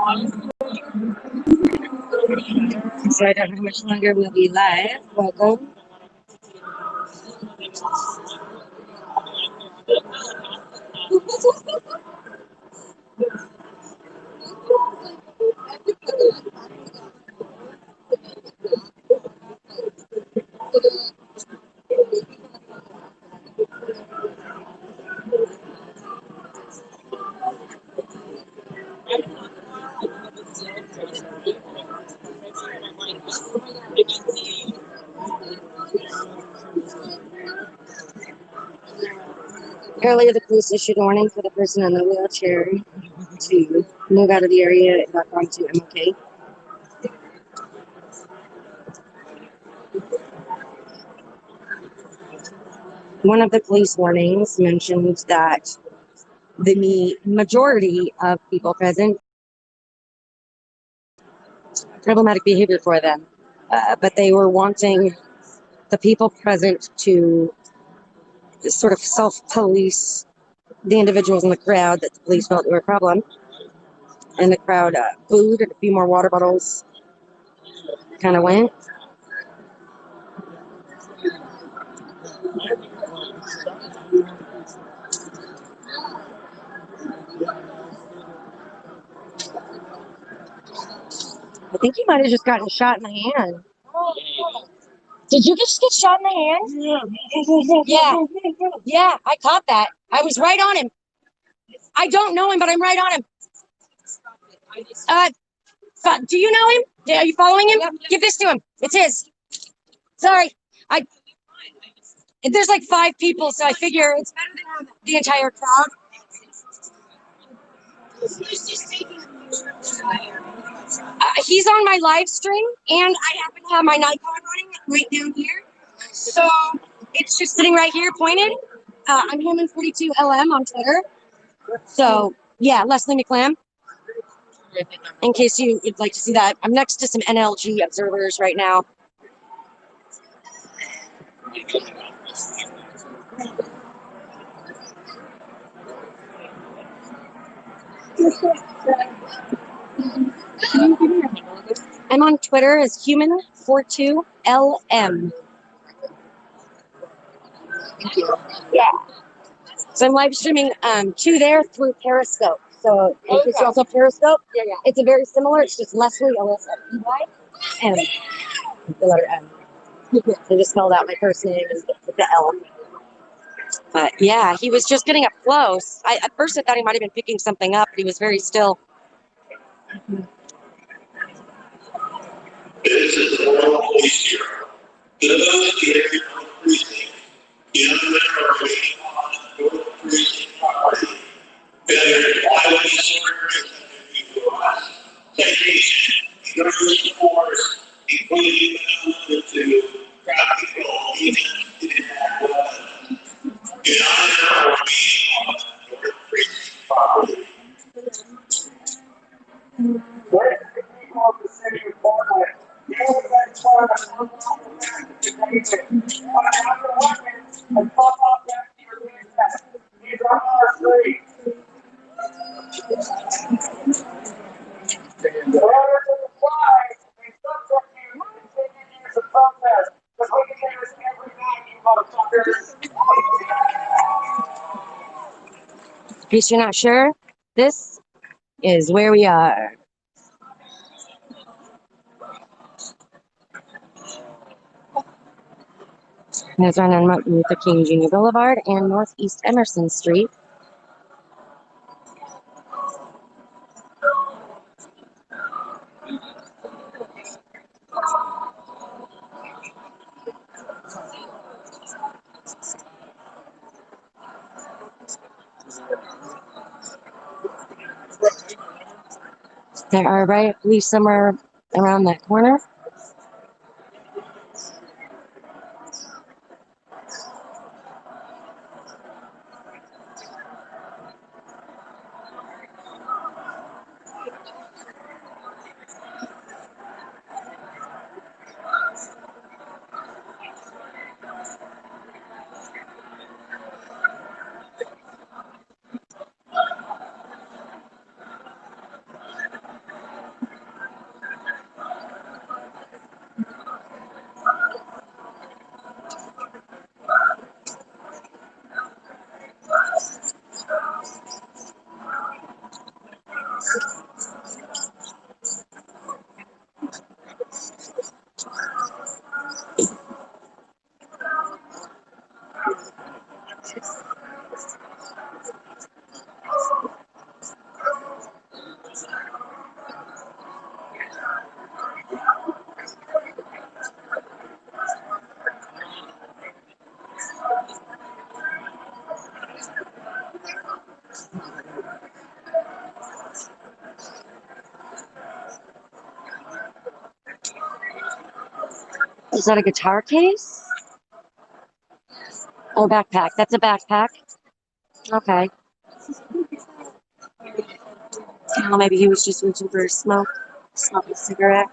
So I don't know how much longer we'll be live. Welcome. Earlier, the police issued a warning for the person in the wheelchair to move out of the area and back onto MLK. One of the police warnings mentioned that the majority of people present problematic behavior for them, but they were wanting the people present to sort of self-police the individuals in the crowd that the police felt were a problem. And the crowd booed, and a few more water bottles kind of went. I think he might have just gotten shot in the hand. Did you just get shot in the hand? Yeah. Yeah, I caught that. I was right on him. I don't know him, but I'm right on him. Do you know him? Are you following him? Give this to him. It's his. Sorry. There's like 5 people, so I figure it's better than have the entire crowd. He's on my live stream, and I happen to have my Nikon running right down here. So it's just sitting right here pointed. I'm Human42LM on Twitter. So yeah, Lesley McLam. In case you would like to see that. I'm next to some NLG observers right now. I'm on Twitter as Human42LM. Yeah. So I'm live streaming to there through Periscope. So in case you also have Periscope, it's a very similar. It's just Lesley, L-S-L-E-Y, M. The letter M. I just spelled out my first name with the L. But yeah, he was just getting up close. At first I thought he might have been picking something up, but he was very still. This is the World Police Bureau. Those here in the precinct, gentlemen are waiting on the North Precinct property. Failure to comply with these orders and utilize citation, introduce force, including the to crowd control, even if it had weapons. Do not allow waiting on the North Precinct property. What is the people of the city of Portland? In case you're not sure, this is where we are. There's on N King Jr Boulevard and Northeast Emerson Street. There are riot police somewhere around that corner. Is that a guitar case? Oh, backpack. That's a backpack. Okay. Well, maybe he was just reaching for a smoke. Smoking a cigarette.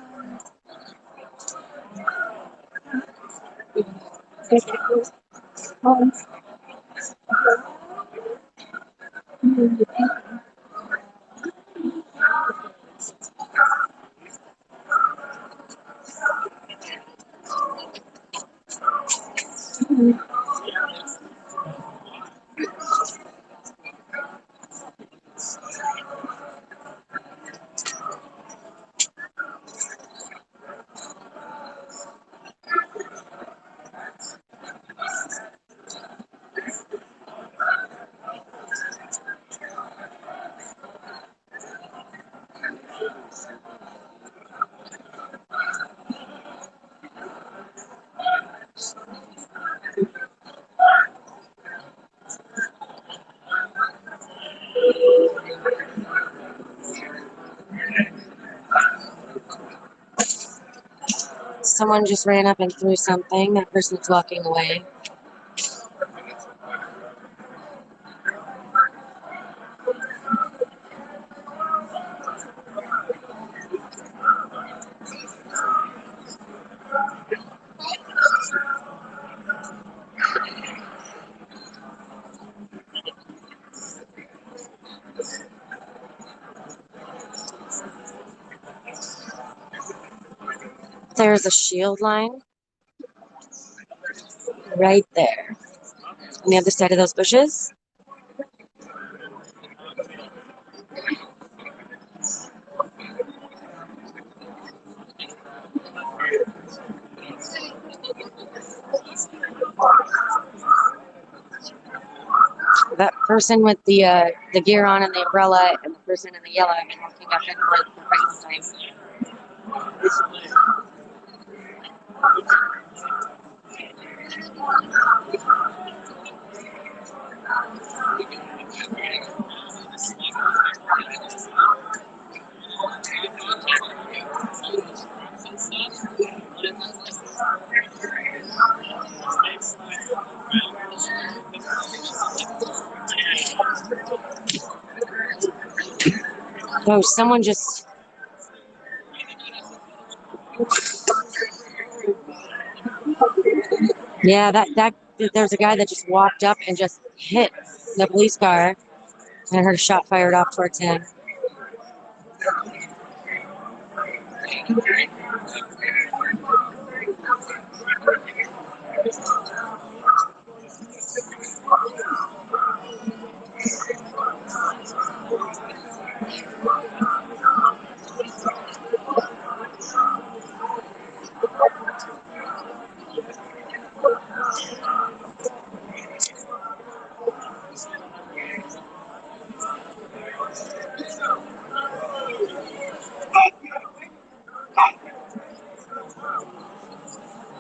Someone just ran up and threw something. That person's walking away. There's a shield line right there on the other side of those bushes. That person with the gear on and the umbrella and the person in the yellow have been walking back and forth for quite some time. Oh, someone just... Yeah, there's a guy that just walked up and just hit the police car, and I heard a shot fired off towards him.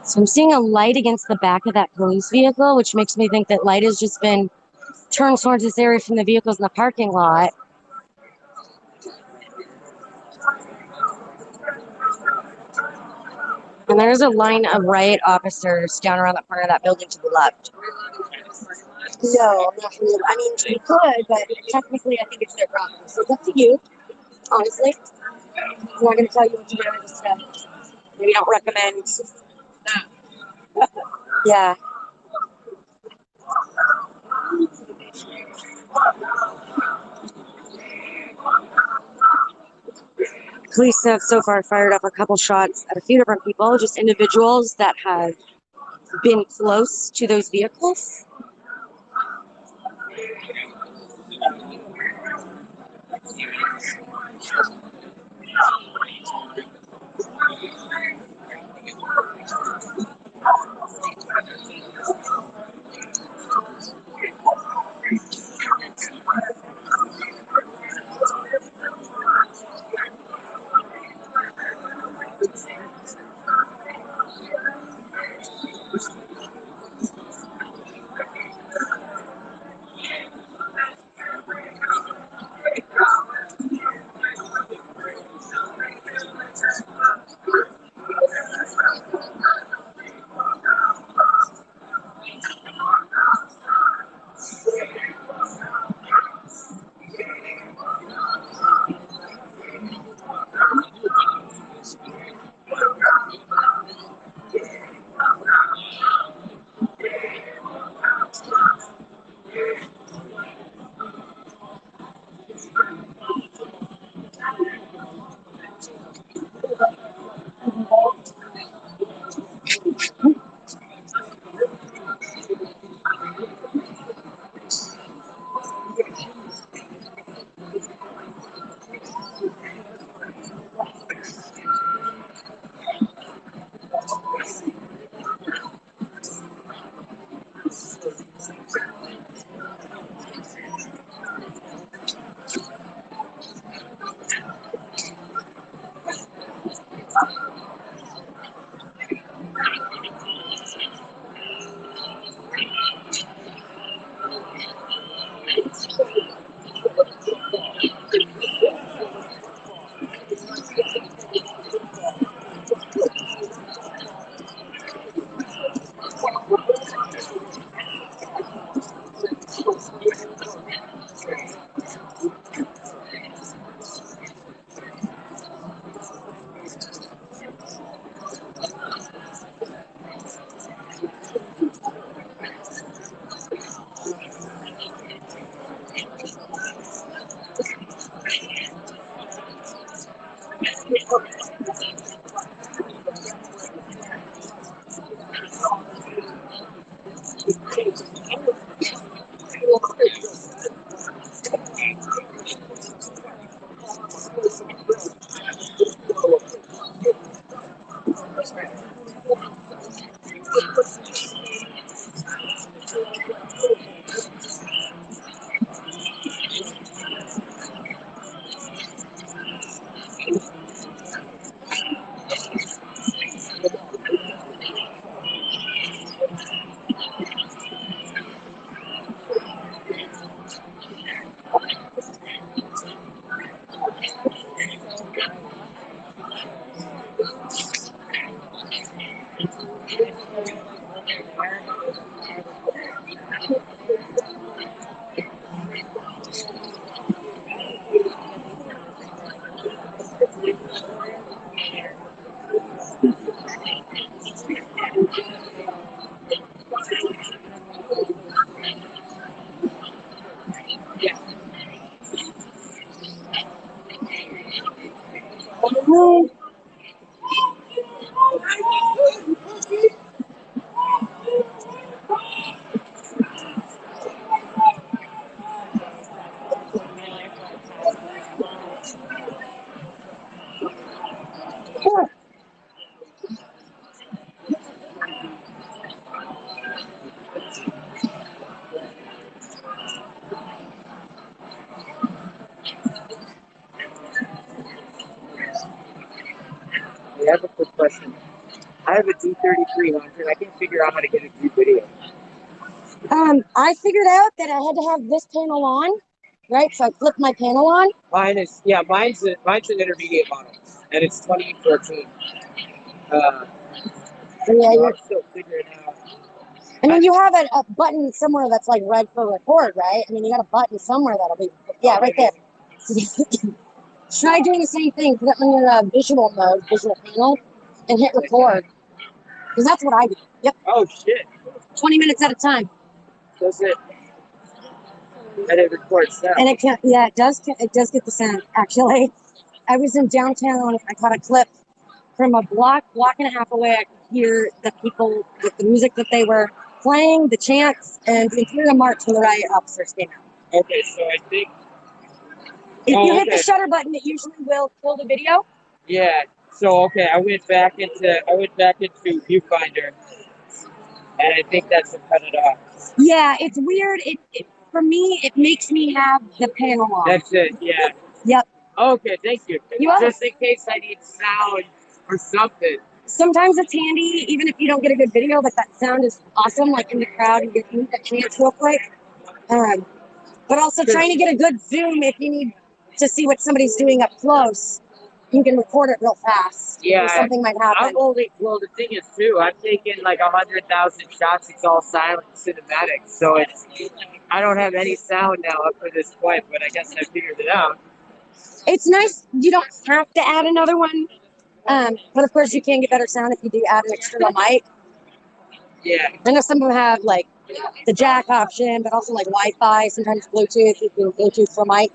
So I'm seeing a light against the back of that police vehicle, which makes me think that light has just been turned towards this area from the vehicles in the parking lot. And there's a line of riot officers down around the corner of that building to the left. No, not really. I mean, you could, but technically I think it's their property. So it's up to you, honestly. I'm not going to tell you what to do. I just maybe don't recommend. Yeah. Police have so far fired off a couple shots at a few different people, just individuals that have been close to those vehicles. I have a quick question. I have a D3300 and I can't figure out how to get it to do video. I figured out that I had to have this panel on, right? So I flipped my panel on. Mine is, yeah, mine's an intermediate model, and it's 2014. So yeah, So you're, I'm still figuring out. I mean, you have a button somewhere that's like red for record, right? I mean, you got a button somewhere that'll be, yeah, right there. Try doing the same thing. Put it on your visual mode, visual panel, and hit record. Because that's what I do. Yep. Oh shit! 20 minutes at a time. Does it? And it records sound. And it can, yeah, it does. It does get the sound. Actually, I was in downtown. I caught a clip from a block and a half away. I could hear the people with the music that they were playing, the chants, and the Imperial March when the riot officers came out. Okay, so I think If you hit the okay. shutter button, it usually will kill the video. Yeah. So okay, I went back into viewfinder, and I think that's what cut it off. Yeah, it's weird. For me, it makes me have the panel on. That's it. Yeah. Yep. Okay. Thank you. Just in case I need sound or something. Sometimes it's handy, even if you don't get a good video, but that sound is awesome. Like in the crowd, you get a chance real quick. But also trying to get a good zoom if you need to see what somebody's doing up close. You can record it real fast. Yeah. Something might happen. Well, the thing is too, I'm taking like 100,000 shots. It's all silent cinematic, so I don't have any sound now up to this point. But I guess I figured it out. It's nice. You don't have to add another one. But of course, you can get better sound if you do add an external mic. Yeah. I know some of them have like the jack option, but also like Wi-Fi, sometimes Bluetooth. You can Bluetooth for mic,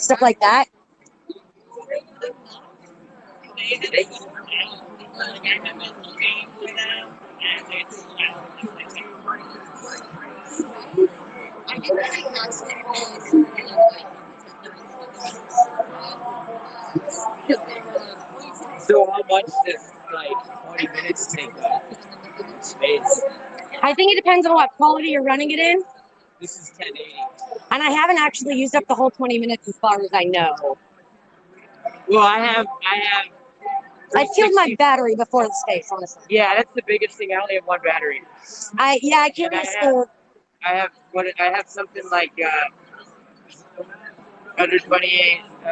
stuff like that. So how much does like 20 minutes take up space? I think it depends on what quality you're running it in. This is 1080. And I haven't actually used up the whole 20 minutes as far as I know. Well, I have. I filled my battery before the space, honestly. Yeah, that's the biggest thing. I only have one battery. I can't And I have something like 128. I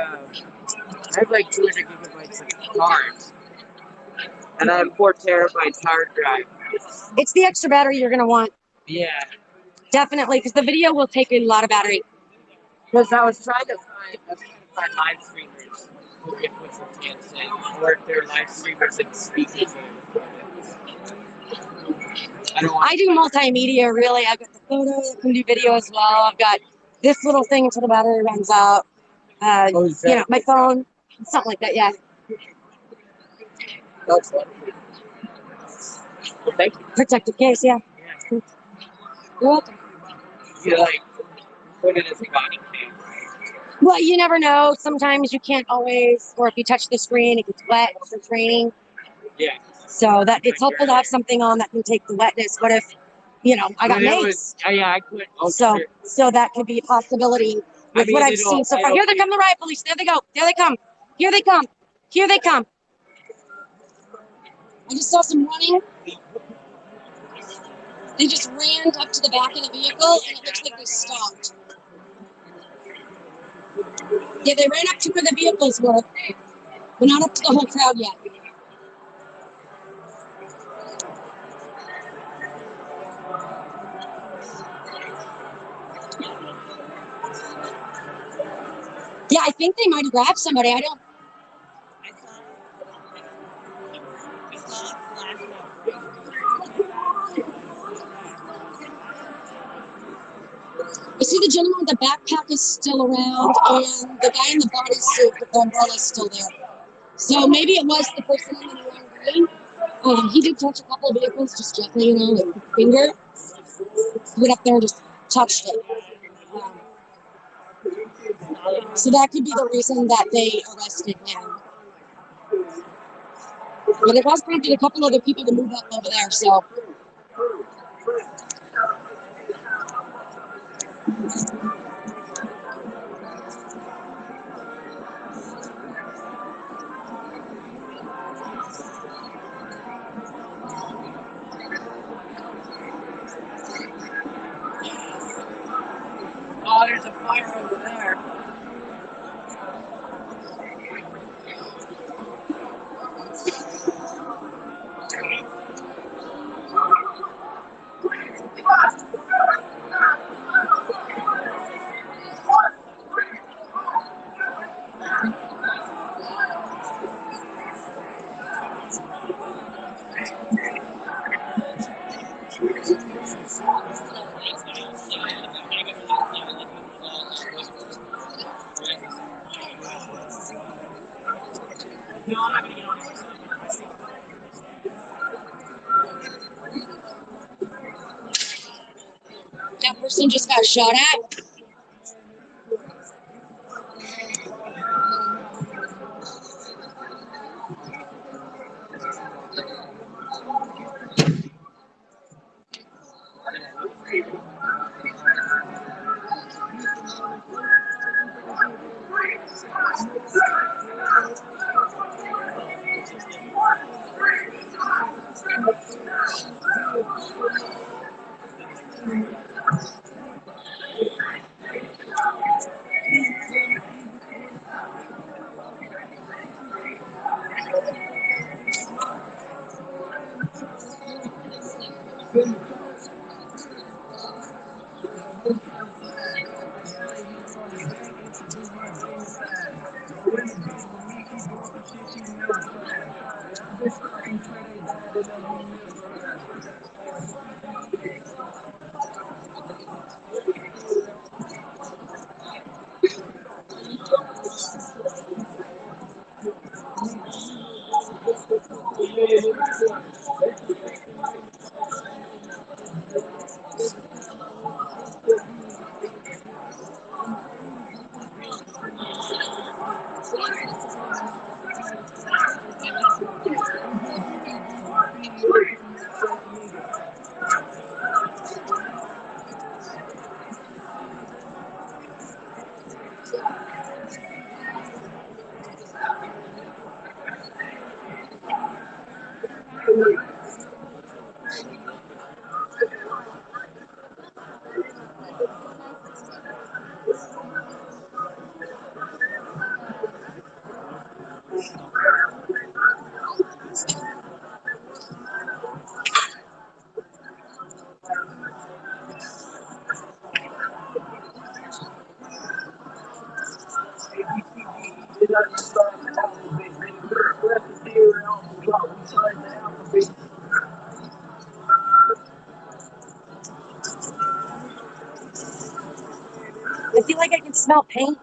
have like 200 gigabytes of cards, and I have 4 terabytes hard drive. It's the extra battery you're gonna want. Yeah. Definitely, because the video will take a lot of battery. Because I was trying to find live streamers who can put some chance in, or if they're live streamers and speakers. I do multimedia, really. I've got the photo, I can do video as well. I've got this little thing until the battery runs out. You know, my phone, something like that, yeah. That's wonderful. Well, thank you. Protective case, yeah. You're welcome. You like put it as a body cam. Well, you never know. Sometimes you can't always, or if you touch the screen, it gets wet for training. Yeah. So that it's helpful to have something on that can take the wetness. What if, you know, I got mates? Yeah, I could. Oh, so that could be a possibility with what I've seen so far. Here they come, the riot police. There they go. There they come. Here they come. Here they come. I just saw some running. They just ran up to the back of the vehicle, and it looks like they stopped. Yeah, they ran up to where the vehicles were, but not up to the whole crowd yet. Yeah, I think they might have grabbed somebody. I don't. I see the gentleman with the backpack is still around, and the guy in the bodysuit with the umbrella is still there. So maybe it was the person in the wrong lane. He did touch a couple of vehicles just gently, you know, with his finger. Went up there and just touched it. So that could be the reason that they arrested him. But it has prompted a couple other people to move up over there, so. Oh, there's a fire over there. That person just got shot at. I feel like I can smell paint.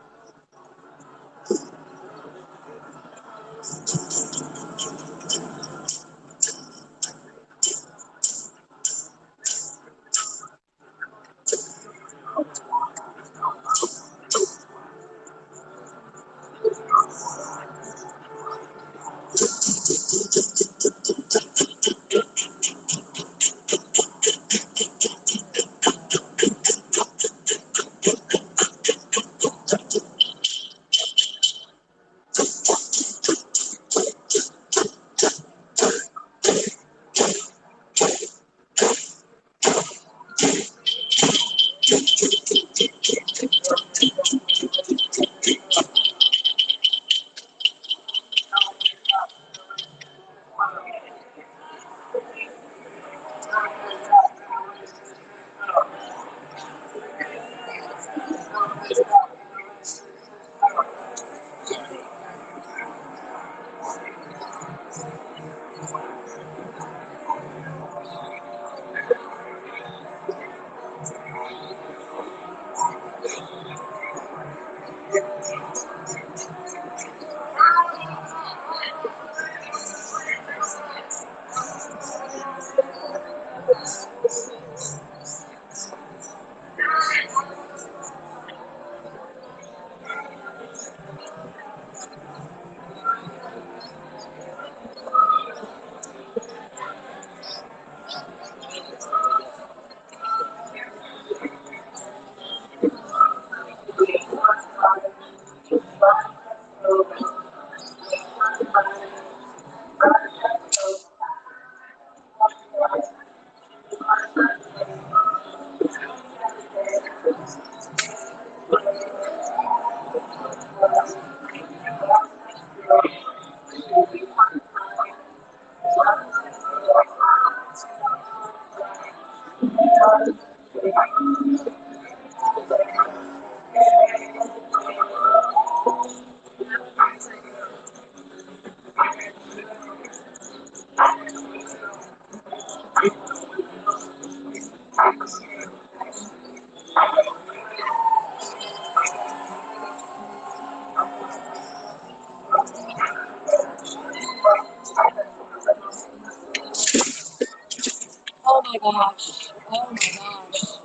Oh my gosh. Oh my gosh.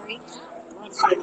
sorry.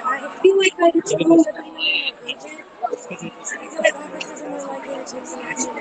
I feel like I just want to be an agent. I feel like officers are more likely to take some action.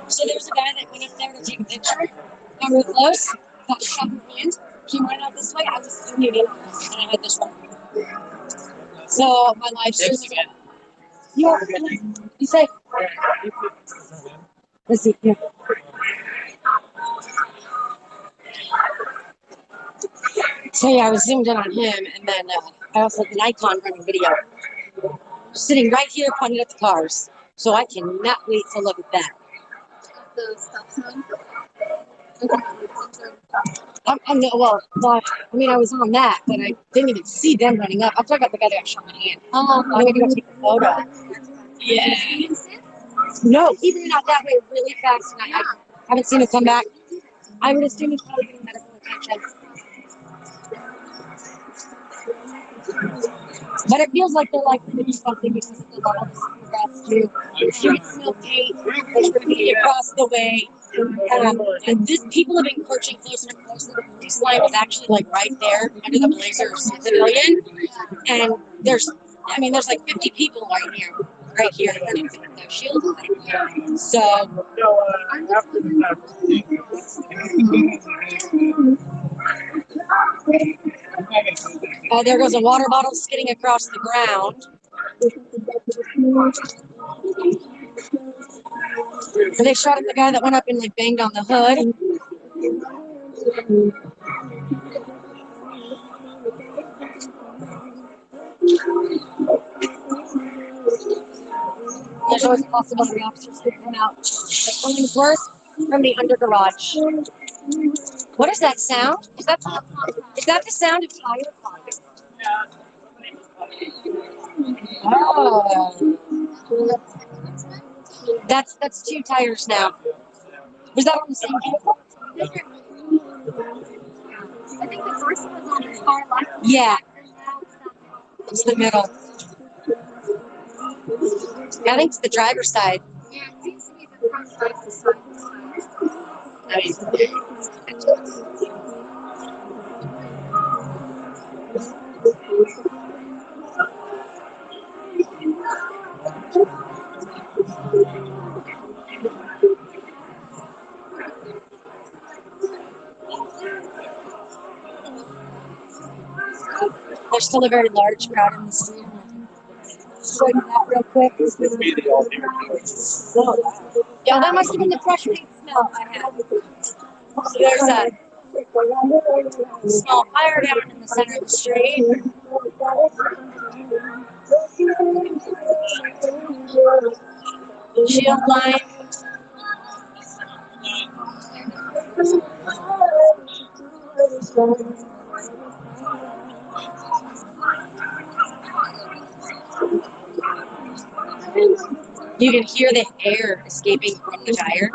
So there's a guy that went up there to take a picture. Got real close, got shot in the hand, came right out this way. I was zoomed in on this, and I had this one. So my live stream is on. You say? Let's see. Yeah. So yeah, I was zoomed in on him, and then I also had an icon running video, sitting right here pointing at the cars. So I cannot wait to look at that. The stop sign. I mean, I was on that, but I didn't even see them running up. I'm talking about the guy that got shot in the hand. I maybe go take a photo. Yeah. No, he ran out that way really fast, and I haven't seen him come back. I would assume he's probably getting medical attention. But it feels like they're likely to do something because of the level of congrats too. You can smell paint. There's graffiti across the way. And this people have been approaching closer and closer. The police line was actually like right there under the Blazers Pavilion. And there's like 50 people right here. Right here. And the shield is right here. So. Oh, there goes a water bottle skidding across the ground. So they shot at the guy that went up and like banged on the hood. There's always a possibility the officers could come out. Like, something's worse. from the under garage. What is that sound? Is that the sound of tire popping? Oh, that's two tires now. Was that on the same vehicle? I think the first one was on the far left. Yeah, it's the middle. I think it's the driver's side. Yeah, it seems to be the front driver's side. There's still a very large crowd in the street. Show you that real quick. Yeah, that must have been the fresh paint smell I had. So there's a small fire down in the center of the street. Shield line. You can hear the air escaping from the tire.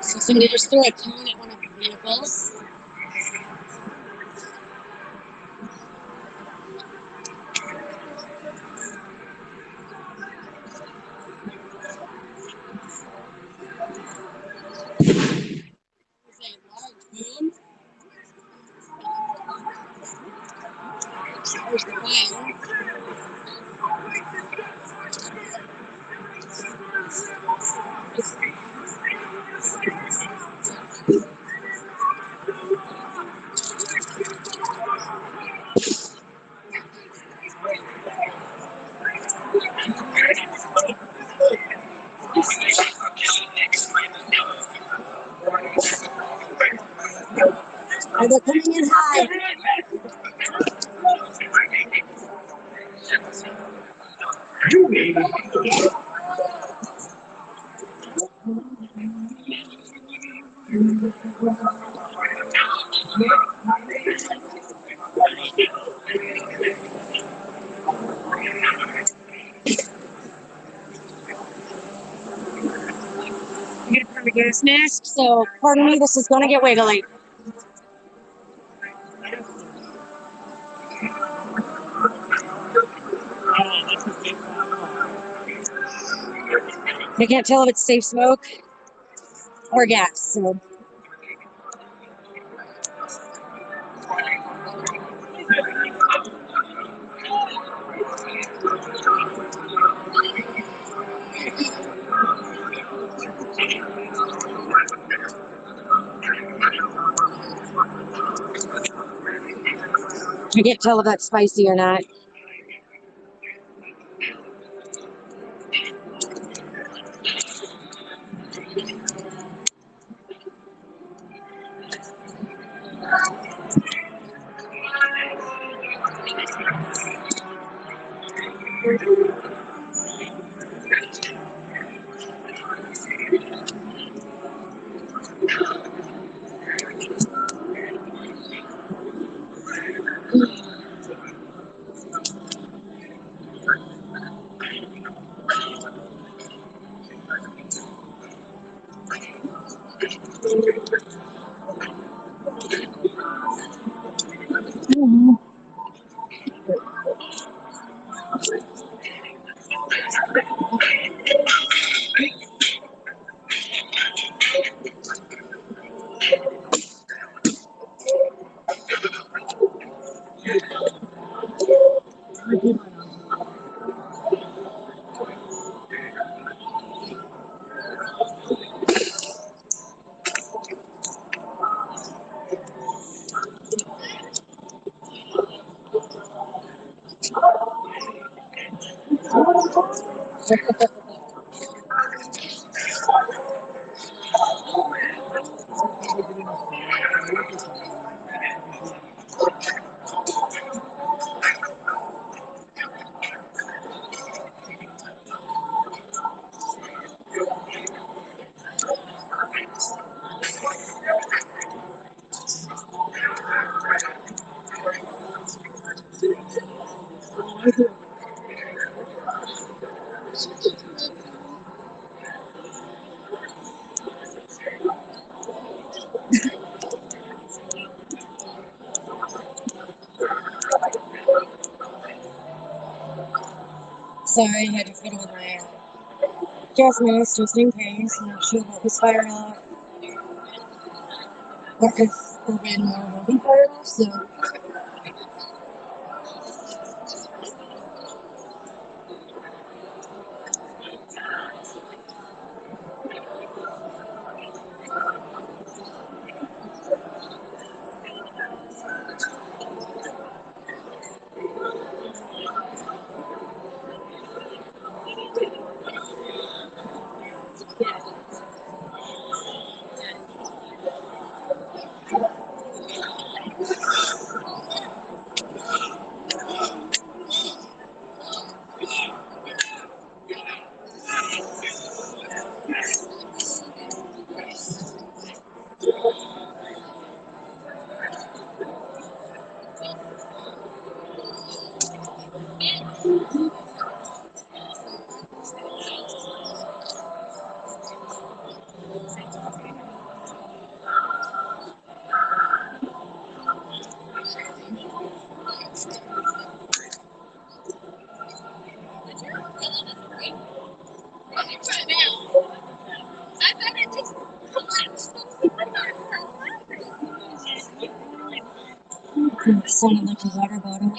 So somebody just threw a cone at one of the vehicles. There's the fire. And they're coming in high. I'm gonna put the gas mask, so pardon me, this is gonna get wiggly. I can't tell if it's safe smoke or gas, so. I can't tell if that's spicy or not. Sorry, I had to fiddle with my gas mask just in case. I'm not sure what was fired off. Or if urban more will be fired off, so. It sounded like a water bottle.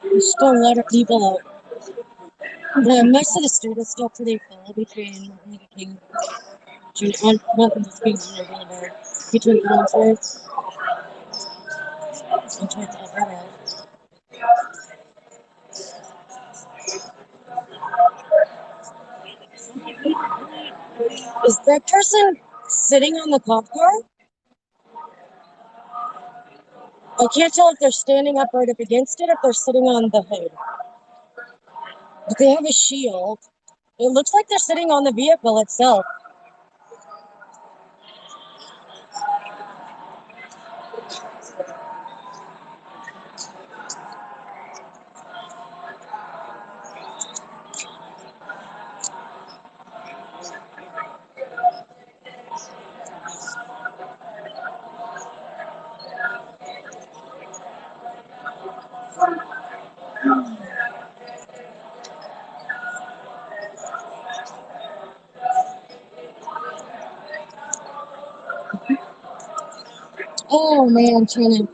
There's still a lot of people out. Most of the street is still pretty full between Martin Luther King Jr. Boulevard, between concerts and towards Alberta. Is that person sitting on the cop car? I can't tell if they're standing up right up against it, if they're sitting on the hood. But they have a shield. It looks like they're sitting on the vehicle itself. Oh man, I'm trying to.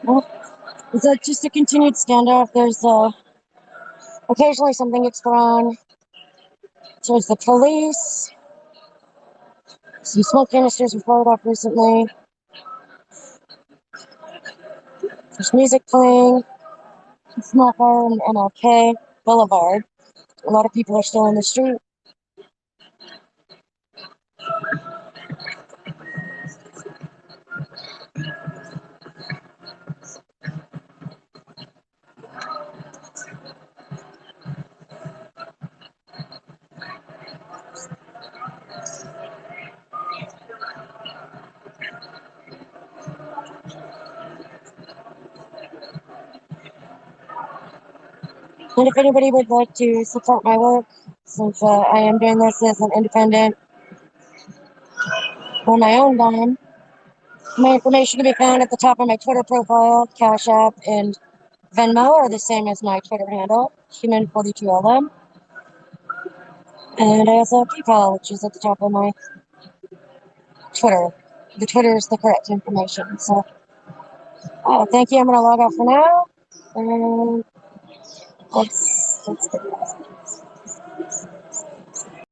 Well, is that just a continued standoff? There's occasionally something gets thrown towards the police. Some smoke canisters were fired off recently. There's music playing. It's not far on MLK Boulevard. A lot of people are still in the street. And if anybody would like to support my work, since I am doing this as an independent on my own dime, my information can be found at the top of my Twitter profile. Cash App and Venmo are the same as my Twitter handle, Human42LM. And I also have PayPal, which is at the top of my Twitter. The Twitter is the correct information. So, thank you. I'm going to log off for now. And let's get this.